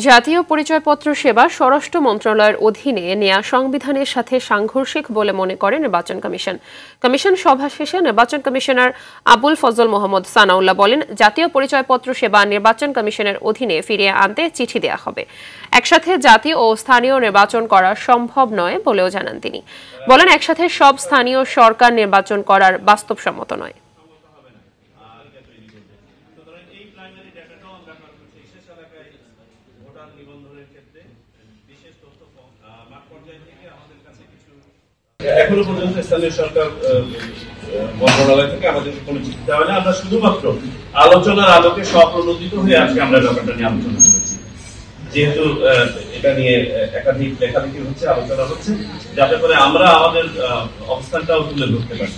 জাতীয় পরিচয়পত্র সেবা স্বরাষ্ট্র মন্ত্রণালয়ের অধীনে নেয়া সংবিধানের সাথে সাংঘর্ষিক বলে মনে করে নির্বাচন কমিশন। কমিশন সভা শেষে নির্বাচন কমিশনার আবুল ফজল মোহাম্মদ সানাউল্লাহ বলেন, জাতীয় পরিচয়পত্র সেবা নির্বাচন কমিশনের অধীনে ফিরিয়ে আনতে চিঠি দেয়া হবে। একসাথে জাতীয় ও স্থানীয় নির্বাচন করা সম্ভব নয় বলেও জানান তিনি। বলেন, একসাথে সব স্থানীয় সরকার নির্বাচন করার বাস্তবসম্মত নয়। এখনো পর্যন্ত স্থানীয় সরকার মন্ত্রণালয় থেকে আমাদের কোনো চিঠি দেওয়া হয়নি। আমরা শুধুমাত্র আলোচনার আলোকে স্বপ্রণোদিত হয়ে আজকে আমরা ব্যাপারটা নিয়ে আলোচনা করেছি। যেহেতু এটা নিয়ে একাধিক লেখালেখি হচ্ছে, আলোচনা হচ্ছে, যাতে করে আমরা আমাদের অবস্থানটাও তুলে ধরতে পারি।